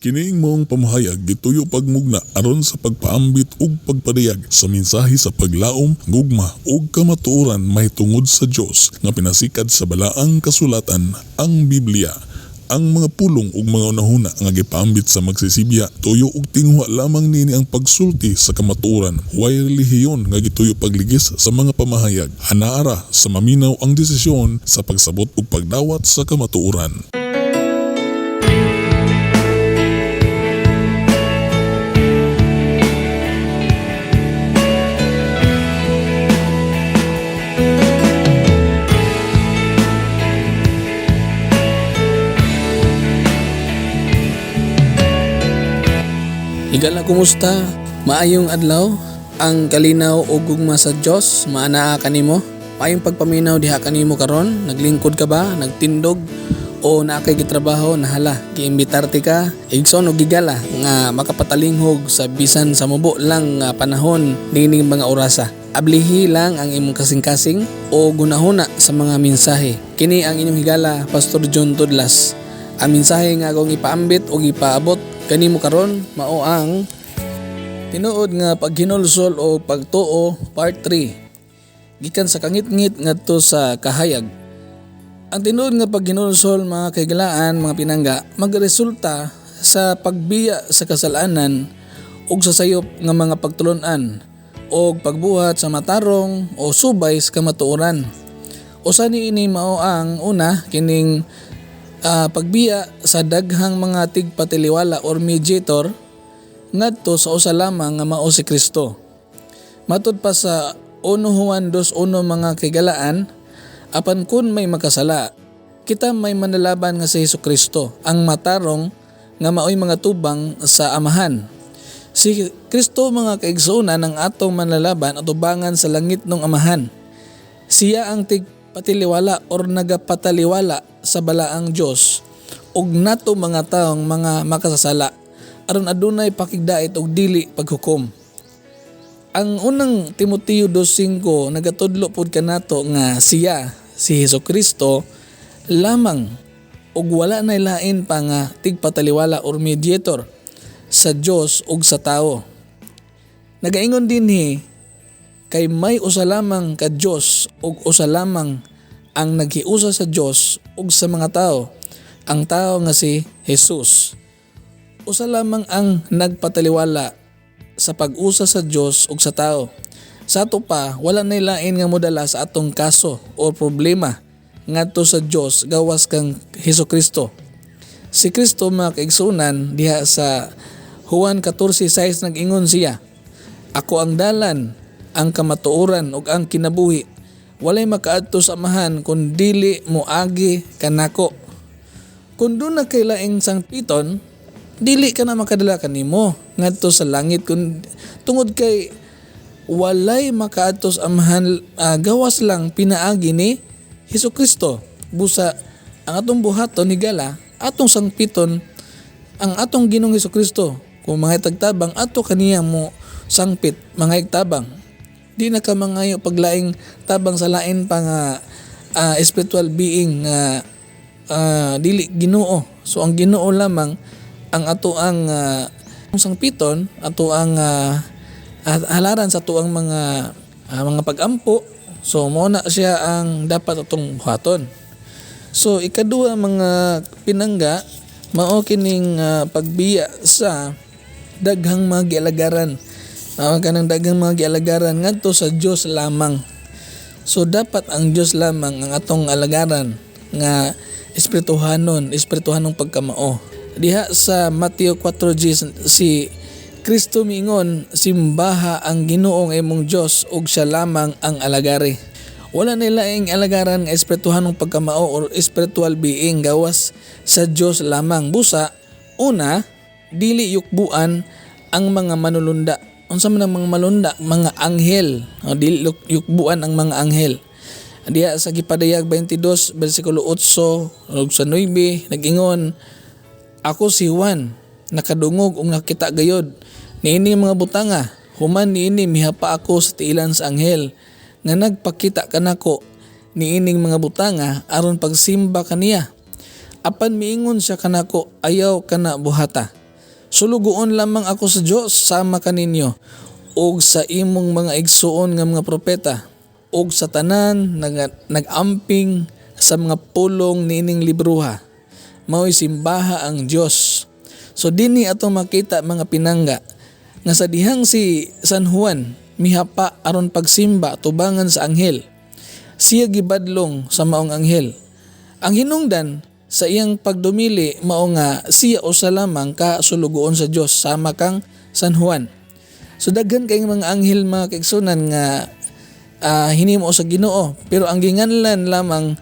Kiniing maong pamahayag gituyo pagmugna aron sa pagpaambit ug pagpadayag sa mensahe sa paglaom, gugma ug kamatuoran mahitungod sa Dios nga pinasikad sa balaang kasulatan, ang Biblia. Ang mga pulong ug mga unahuna nga gipaambit sa magsisibya tuyo ug tinguha lamang nini ang pagsulti sa kamatuoran. Way relihiyon nga gituyo pagligis sa mga pamahayag. Anaara sa maminaw ang desisyon sa pagsabot ug pagdawat sa kamatuoran. Higala, kumusta? Maayong adlaw, ang kalinaw ug gugma sa Dios maanaa kanimo. Maayong pagpaminaw diha kanimo karon. Naglingkod ka ba? Nagtindog o naakay gitrabaho? Nahala, giimbitarte ka igsoon og gigala nga makapatalinghog sa bisan sa mubo lang nga panahon nining mga orasa. Ablihi lang ang imong kasing-kasing o gunahuna sa mga mensahe. Kini ang inyong higala, Pastor John Tudlas. Ang mensahe nga akong ipaambit o ipaabot kanimo karon mao ang tinuod nga paghinulsol o pagtuo part 3 gikan sa kangit-ngit ngadto sa kahayag. Ang tinuod nga paghinulsol, mga kaigalaan, mga pinangga, magresulta sa pagbiya sa kasalanan ug sa sayop nga mga pagtulon-an o pagbuhat sa matarong o subay sa kamatuoran. Usa niini mao ang una kining pagbiya sa daghang mga tigpatiliwala or mediator ngadto sa usa lamang nga mao si Kristo. Matud pa sa 1 Juan 2:1 mga kaigalaan, apan kun may makasala, kita may manlalaban nga si Jesucristo, ang matarong nga maoy mga tubang sa Amahan. Si Kristo, mga kaigsuonan, ang atong manlalaban at tubangan sa langit ng Amahan. Siya ang tigpatiliwala or nagapataliwala sa balaang Dios ug nato mga taong mga makasasala aron adunay pakigdait ug dili paghukom. Ang unang Timoteo 2:5 nagatudlo pud kanato nga siya, si Jesucristo lamang ug wala nay lain pa nga tigpataliwala or mediator sa Dios ug sa tawo. Nagaingon dinhi kay may usa lamang ka Dios ug usa lamang ang naghiusa sa Dios ug sa mga tao, ang tao nga si Jesus. Usa lamang ang nagpataliwala sa pag-usa sa Dios ug sa tao. Sa ato pa, wala nay lain nga modala sa atong kaso o problema ngadto sa Dios gawas kang Hesukristo. Si Kristo, mga kaigsunan, diha sa Juan 14:6 nag-ingon siya, "Ako ang dalan, ang kamatuoran ug ang kinabuhi. Walay makaadto sa Amahan kun dili moagi kanako." Kun doon na kay laing sangpiton, dili ka na makadala kanimo ngadto sa langit kun tungod kay walay makaadto sa Amahan gawas lang pinaagi ni Hesukristo. Busa ang atong buhaton higala, atong sangpiton ang atong Ginoong Hesukristo. Kung mga tagtabang ato kaniya mo sangpit mga tabang. Di na ka mangayo paglaing tabang sa lain pa nga spiritual being nga dili Ginoo. So ang Ginoo lamang ang ato ang sangpiton, ato ang halaran sa ato ang mga pag-ampo. So mao na siya ang dapat atong buhaton. So ikaduha, mga pinangga, mao kining pagbiya sa daghang mga gialagaran. Kanang daghang mga gialagaran ngadto sa Dios lamang. So dapat ang Dios lamang ang atong alagaran nga espirituhanong pagkamao. Diha sa Mateo 4:G si Kristo miingon, "Simbaha ang Ginoo nga imong Dios ug siya lamang ang alagari." Wala na laing alagaran nga espirituhanong pagkamao or spiritual being gawas sa Dios lamang. Busa, una, dili yukbuan ang mga manulunda. Unsa man ang mga malunda, mga anghel, dili yukbuan ang mga anghel. Diya sa Gipadayag 22 bersikulo 8 ug sa 9 nag-ingon, "Ako si Juan, nakadungog ug nakita gayod niini mga butanga, human niini mihapa ako sa tiilan sa anghel nga nagpakita kanako niining mga butanga aron pagsimba kaniya. Apan miingon siya kanako, ayaw kana buhata. Sulugoon lamang ako sa Dios sama kaninyo ug sa imong mga igsuon nga mga propeta ug sa tanan nagamping sa mga pulong nining libruha. Mao'y simbaha ang Dios. So dinhi ato makita mga pinangga nga sa dihang si San Juan mihapa aron pagsimba tubangan sa anghel. Siya gibadlong sa maong anghel. Ang hinungdan sa iyang pagdumili mao nga siya usa lamang ka sulugoon sa Dios sama kang San Juan. So daghan kay mga anghel mga kaigsunan nga hinimo sa Ginoo, pero ang ginganlan lamang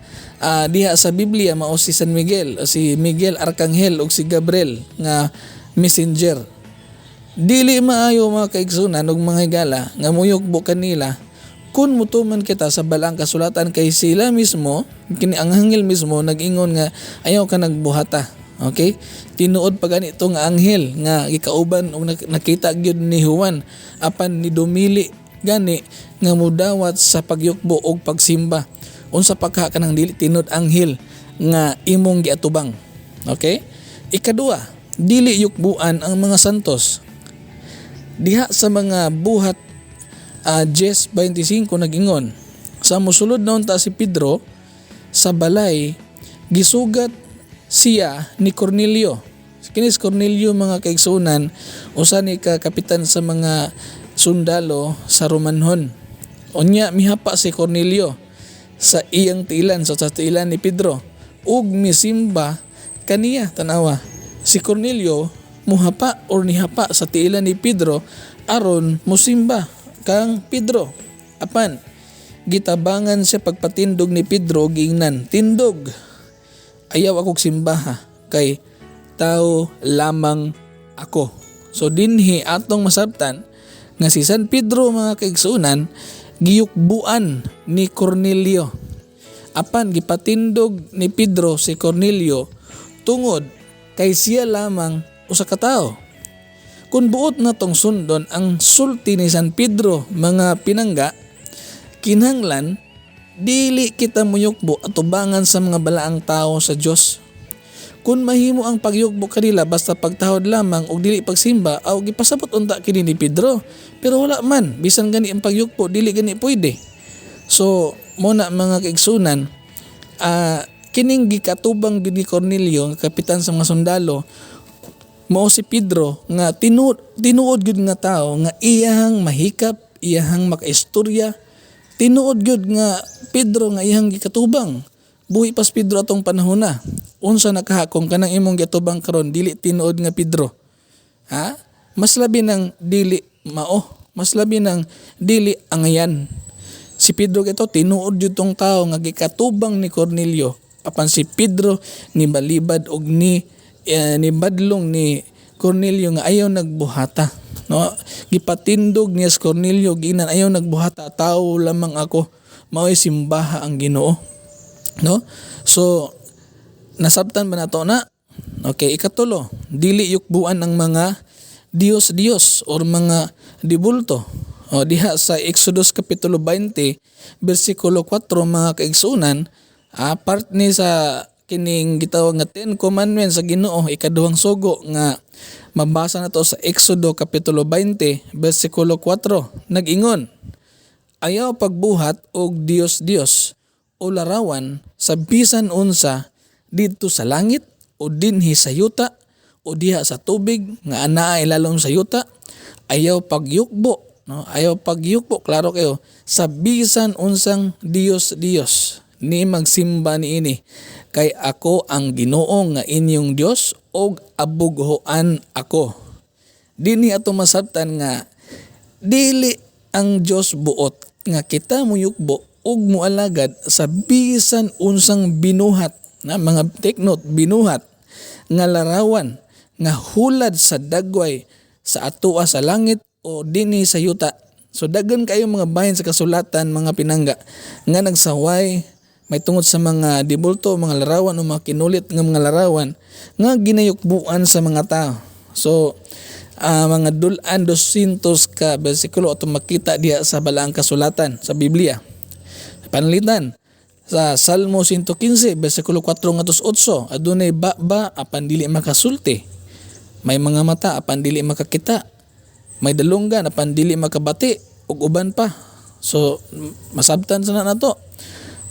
diha sa Biblia mao si San Miguel, si Miguel Arkanghel ug si Gabriel nga messenger. Dili maayo mga kaigsunan ug mga higala nga muyugbo kanila kung mutuman kita sa balang kasulatan kay sila mismo, kini ang anghel mismo nag-ingon nga ayaw ka nagbuhata. Okay? Tinuod pa ganito nga anghel nga gikauban o nakita gyud ni Juan apan ni dumili gani nga mudawat sa pagyukbo og pagsimba. Unsa pa ka kanang dili tinud anghel nga imong giatubang. Okay? Ikaduha, dili yukbuan ang mga santos. Diha sa mga buhat 10:25 nag-ingon, sa mosulod naon ta si Pedro sa balay gisugat siya ni Cornelio. Kini si Cornelio mga kaigsunan usa ni ka kapitan sa mga sundalo sa Romanhon. Unya mihapa si Cornelio sa iyang tiilan sa tiilan ni Pedro ug misimba kaniya. Tanawa, si Cornelio muhapa or nihapa sa tiilan ni Pedro aron musimba kang Pedro. Apan gitabangan siya pagpatindog ni Pedro giingnan, tindog, ayaw akong simbaha kay tao lamang ako. So dinhi atong masabtan nga si San Pedro mga kaigsunan giyukbuan ni Cornelio. Apan gipatindog ni Pedro si Cornelio tungod kay siya lamang usa ka tawo. Kung buot na tong sundon ang sulti ni San Pedro mga pinangga, kinahanglan dili kita muyukbo at tubangan sa mga balaang tao sa Dios. Kung mahimo ang pagyukbo kanila basta pagtahod lamang og dili pagsimba aw gipasabot unta kini ni Pedro, pero wala man bisan gani ang pagyukbo dili gani pwede. So mo na mga kaigsunan, kining gikatubang ni Cornelio nga kapitan sa mga sundalo mao si Pedro nga tinuod gyud nga tao nga iyang mahikap, iyang makaistorya. Tinuod gyud nga Pedro nga iyang gikatubang. Buhi pas Pedro atong panahon na. Unsa nakahakong kanang imong gitubang karon dili tinuod nga Pedro. Ha? Mas labi nang dili mao, mas labi nang dili angayan. Si Pedro kito tinuod gyud tong tao nga gikatubang ni Cornelio. Apan si Pedro ni balibad og ni badlong ni Cornelio nga ayaw nagbuhata, no? Gipatindog niya si Cornelio ginan ayaw nagbuhata, tao lamang ako, mao'y simbaha ang Ginoo, no? So nasabtan ba nato na? Okay, ikatulo, dili yukbuan ang mga Diyos or mga dibulto. O diha sa Exodus kapitulo 20 bersikulo 4 mga kaigsunan, part ni sa kining gitawag nga 10 commandments sa Ginoo, ikaduhang sugo nga mabasa nato sa Exodo kapitulo 20 bersikulo 4. Nag-ingon, ayaw pagbuhat og Dios o larawan sa bisan unsa didto sa langit o dinhi sa yuta o diha sa tubig nga anaa ilalom sa yuta. Ayaw pagyukbo, no? Ayaw pagyukbo, klaro kayo, sa bisan unsang Dios ni magsimba niini, kay ako ang Ginoo nga inyong Dios og abughoan ako. Dinhi ato masabtan nga dili ang Dios buot nga kita muyukbo ug mualagad sa bisan unsang binuhat, na mga take note, binuhat nga larawan nga hulad sa dagway sa atoa sa langit o dinhi sa yuta. So daghan kayo mga bahin sa kasulatan mga pinangga nga nagsaway may tungod sa mga dibulto, mga larawan o mga kinulit nga mga larawan nga ginayukbuan sa mga tao. So mga dulan 200 ka bersikulo ato makita diha sa balaang kasulatan sa Biblia. Panalitan sa Salmo 115 bersikulo 4 ngadto 8, adunay ba apan dili makasulti. May mga mata apan dili makakita. May dalunggan apan dili makabati ug uban pa. So masabtan sana nato.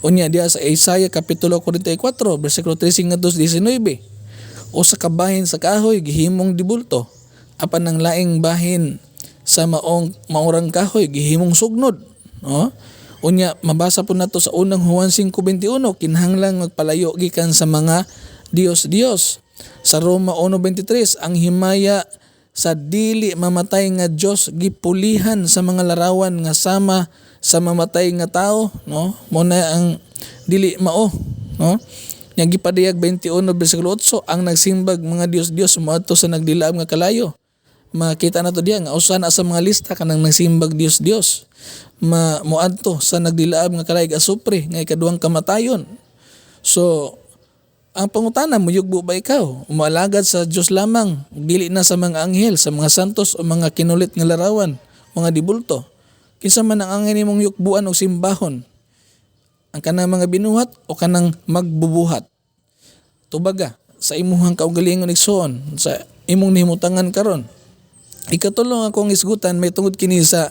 Unya diha sa Isaiah kapitulo 44 bersikulo 13 ngadto 19. O sa kabahin sa kahoy gihimong dibulto, apan ang laing bahin sa maurang kahoy gihimong sugnod. No? Unya mabasa po nato sa unang Juan 5:21, kinahanglang magpalayo gikan sa mga Dios. Sa Roma 1:23, ang himaya sa dili mamatay nga Dios gipulihan sa mga larawan nga sama sa mamatay nga tao, no? Mo na ang dili mao, no? Nya gipadayag 21 bersikulo 8, ang nagsimbag mga Dios moadto sa nagdilaab nga kalayo. Makita nato diha nga usa na sa mga lista kanang nagsimbag Dios. Moadto sa nagdilaab nga kalayo asupre nga ikaduhang kamatayon. So ang pangutana mo yugbo ba ikaw? Umalagad sa Dios lamang, dili na sa mga anghel, sa mga santos o mga kinulit nga larawan, mga dibulto. Kinsa man ang angay nimong yukbuan o simbahon? Ang kanang mga binuhat o kanang magbubuhat? Tubaga sa imuhang kaugalingon igsoon, sa imong nihimutangan karon. Ikatulong akong isgutan may tungod kini sa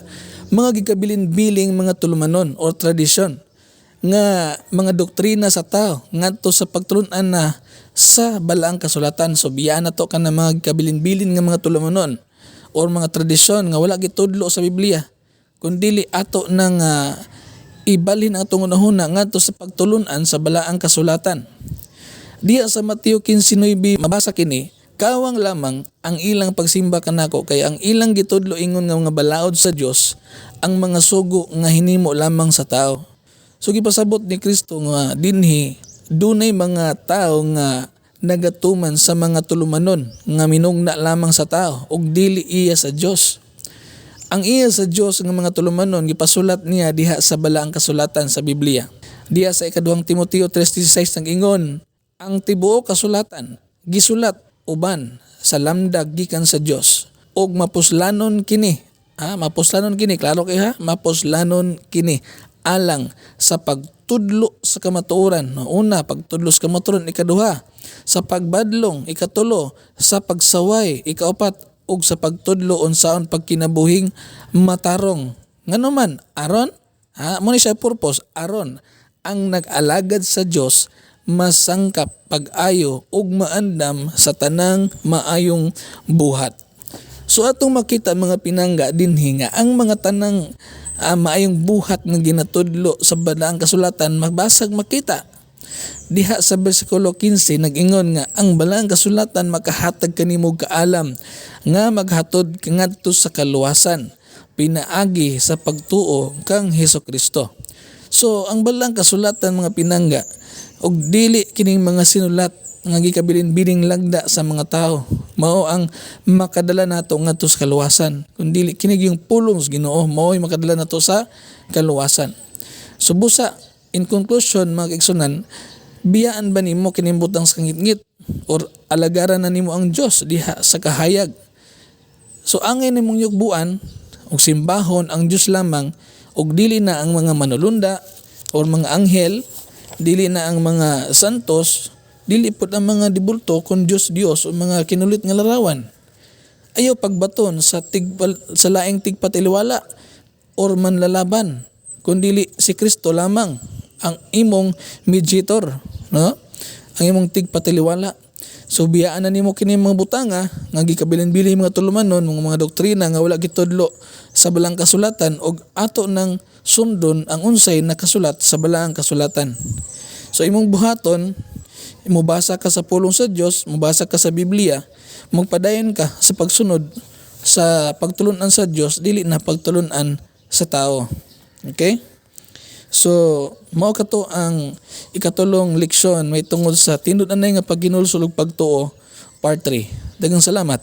mga gikabilin-biling mga tulumanon o tradisyon nga mga doktrina sa tao ngadto sa pagtulunan na sa balaang kasulatan. So biya na to kana mga gikabilin-bilin nga mga tulumanon o mga tradisyon nga wala gitudlo sa Biblia kundi ato nang ibalhin ang tungunahuna ngadto sa pagtulunan sa balaang kasulatan. Diya sa Mateo 15:9 mabasa kini, kawang lamang ang ilang pagsimba kanako kay ang ilang gitudlo ingon nga mga balaod sa Dios ang mga sugo nga hinimo lamang sa tao. So gipasabot ni Kristo nga dinhi dunay mga tao nga nagatuman sa mga tulumanon nga minungna lamang sa tao ug dili iya sa Dios. Ang iya sa Dios nga mga tulumanon gipasulat niya diha sa balaang kasulatan sa Biblia. Diha sa ikaduhang Timoteo 3:16 nag-ingon, ang tibuok kasulatan gisulat uban sa lamdag gikan sa Dios ug mapuslanon kini. Mapuslanon kini, klaro kay mapuslanon kini alang sa pagtudlo sa kamatuoran. Una, pagtudlo sa kamatuoran, ikaduha, sa pagbadlong, ikatulo, sa pagsaway, ikaapat, ug sa pagtudlo unsaon pagkinabuhing matarong. Ngano man aron, mo ni siya purpose, aron ang nag-alagad sa Dios masangkap pag-ayo ug maandam sa tanang maayong buhat. So atong makita mga pinangga dinhi nga ang mga tanang maayong buhat nga ginatudlo sa balaang kasulatan magbasag makita. Diha sa bersikulo 15 nag-ingon nga ang balaang kasulatan makahatag kanimo kaalam nga maghatod ngadto sa kaluwasan pinaagi sa pagtuo kang Hesukristo. So ang balaang kasulatan mga pinangga og dili kining mga sinulat nga gikabilin-biling lagda sa mga tao mao ang makadala nato ngadto sa kaluwasan kundi kini yung pulong sa Ginoo mao ay makadala nato sa kaluwasan. So busa in conclusion mga kaigsunan, biyaan ba nimo kinimbutang sa ngit-ngit or alagaran na nimo ang Dios diha sa kahayag? So angay nimong yugbuan og simbahon ang Dios lamang og dili na ang mga manulunda or mga anghel, dili na ang mga santos, dili pud ang mga dibulto kun Dios o mga kinulit nga larawan. Ayaw pagbaton sa laing tigpatiliwala or manlalaban kundi si Kristo lamang ang imong mediator, no? Ang imong tigpatiliwala. So biyaan na nimo kini mga butanga nga gikabilin-bilin mga tulumanon mga doktrina nga wala gitudlo sa balaang kasulatan og ato nang sundon ang unsay nakasulat sa balaang kasulatan. So imong buhaton, mubasa ka sa pulong sa Dios, mubasa ka sa Biblia, magpadayon ka sa pagsunod sa pagtulunan sa Dios dili na pagtulunan sa tao. Okay? So, mao kato ang ikatulong leksyon may tungod sa tindud anay nga paghinulsol ug pagtuo part 3. Daghang salamat.